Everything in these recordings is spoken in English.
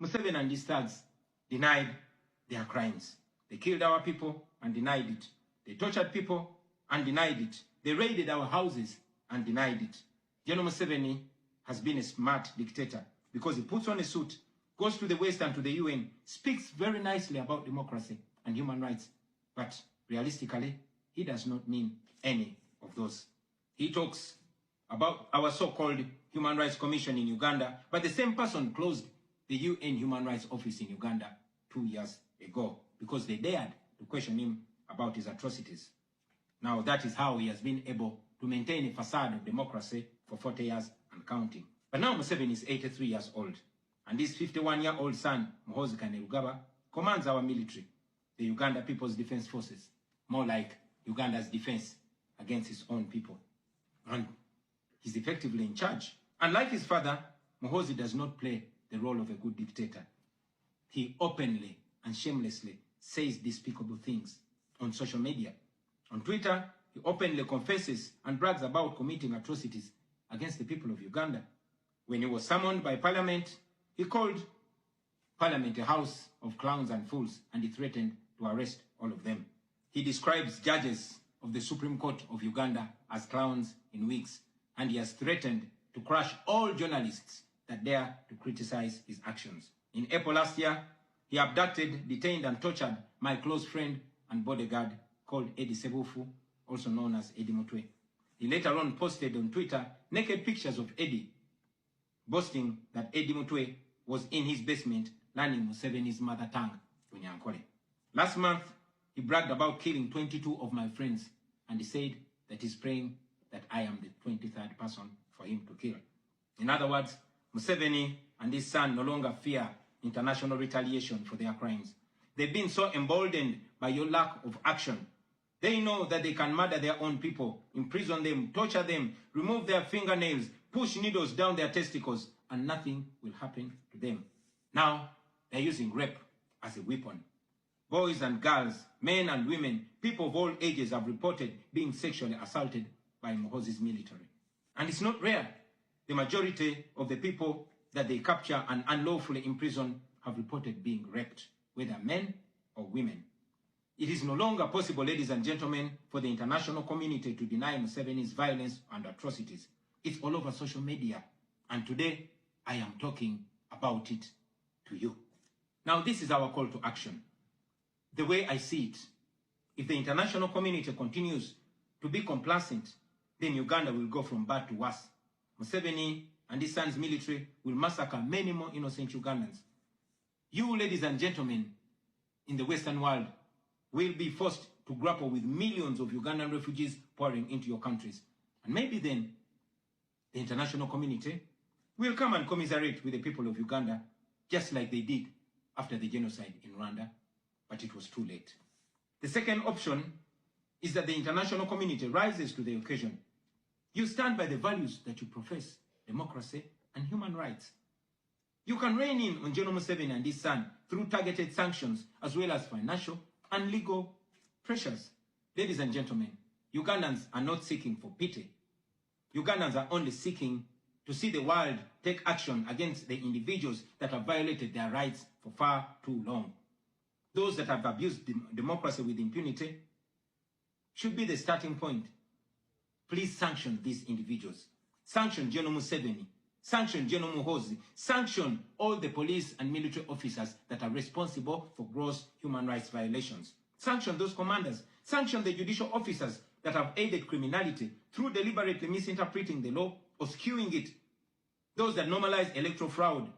Museveni and his thugs denied their crimes. They killed our people and denied it. They tortured people and denied it. They raided our houses and denied it. General Museveni has been a smart dictator because he puts on a suit, goes to the West and to the UN, speaks very nicely about democracy and human rights. But realistically, he does not mean any of those. He talks about our so-called Human Rights Commission in Uganda, but the same person closed the UN Human Rights Office in Uganda 2 years ago because they dared to question him about his atrocities. Now that is how he has been able to maintain a facade of democracy for 40 years and counting. But now Museveni is 83 years old, and his 51-year-old son, Muhoozi Kainerugaba, commands our military, the Uganda People's Defense Forces, more like Uganda's defense against its own people. And he's effectively in charge. Unlike his father, Muhoozi does not play the role of a good dictator. He openly and shamelessly says despicable things on social media. On Twitter, he openly confesses and brags about committing atrocities against the people of Uganda. When he was summoned by Parliament, he called Parliament a house of clowns and fools, and he threatened to arrest all of them. He describes judges of the Supreme Court of Uganda as clowns in wigs, and he has threatened to crush all journalists that dare to criticize his actions. In April last year, he abducted, detained, and tortured my close friend and bodyguard called Eddie Sebufu, also known as Eddie Mutwe. He later on posted on Twitter naked pictures of Eddie, boasting that Eddie Mutwe was in his basement learning Museveni's mother tongue, Bunyankole. Last month, he bragged about killing 22 of my friends, and he said that he's praying that I am the 23rd person for him to kill. In other words, Museveni and his son no longer fear international retaliation for their crimes. They've been so emboldened by your lack of action. They know that they can murder their own people, imprison them, torture them, remove their fingernails, push needles down their testicles, and nothing will happen to them. Now, they're using rape as a weapon. Boys and girls, men and women, people of all ages have reported being sexually assaulted by Muhoozi's military. And it's not rare. The majority of the people that they capture and unlawfully imprison have reported being raped, whether men or women. It is no longer possible, ladies and gentlemen, for the international community to deny Museveni's violence and atrocities. It's all over social media. And today, I am talking about it to you. Now, this is our call to action. The way I see it, if the international community continues to be complacent, then Uganda will go from bad to worse. Museveni and his son's military will massacre many more innocent Ugandans. You, ladies and gentlemen, in the Western world, will be forced to grapple with millions of Ugandan refugees pouring into your countries. And maybe then, the international community will come and commiserate with the people of Uganda, just like they did after the genocide in Rwanda, but it was too late. The second option is that the international community rises to the occasion. You stand by the values that you profess, democracy and human rights. You can rein in on General Museveni and his son through targeted sanctions as well as financial and legal pressures. Ladies and gentlemen, Ugandans are not seeking for pity. Ugandans are only seeking to see the world take action against the individuals that have violated their rights for far too long. Those that have abused democracy with impunity should be the starting point. Please sanction these individuals. Sanction General Museveni. Sanction General Muhoozi. Sanction all the police and military officers that are responsible for gross human rights violations. Sanction those commanders. Sanction the judicial officers that have aided criminality through deliberately misinterpreting the law or skewing it. Those that normalize electoral fraud.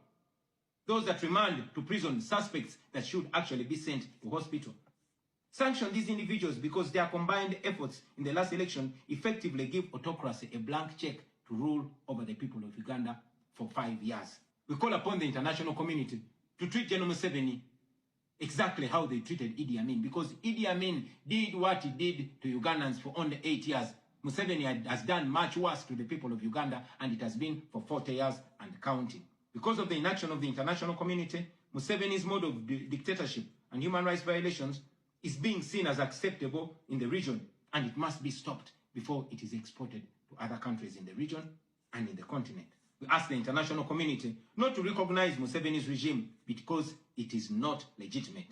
Those that remand to prison suspects that should actually be sent to hospital. Sanction these individuals because their combined efforts in the last election effectively give autocracy a blank check to rule over the people of Uganda for 5 years. We call upon the international community to treat General Museveni exactly how they treated Idi Amin, because Idi Amin did what he did to Ugandans for only 8 years. Museveni has done much worse to the people of Uganda, and it has been for 40 years and counting. Because of the inaction of the international community, Museveni's mode of dictatorship and human rights violations is being seen as acceptable in the region, and it must be stopped before it is exported to other countries in the region and in the continent. We ask the international community not to recognize Museveni's regime because it is not legitimate.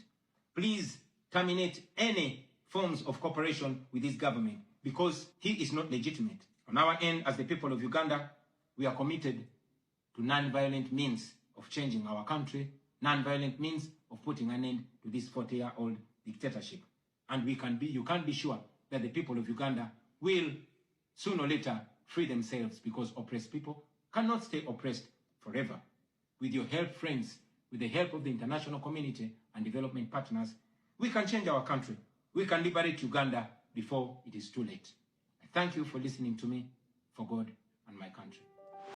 Please terminate any forms of cooperation with this government because he is not legitimate. On our end, as the people of Uganda, we are committed to non-violent means of changing our country, non-violent means of putting an end to this 40-year-old dictatorship. And you can be sure that the people of Uganda will sooner or later free themselves, because oppressed people cannot stay oppressed forever. With your help, friends, with the help of the international community and development partners, we can change our country. We can liberate Uganda before it is too late. I thank you for listening to me, for God and my country.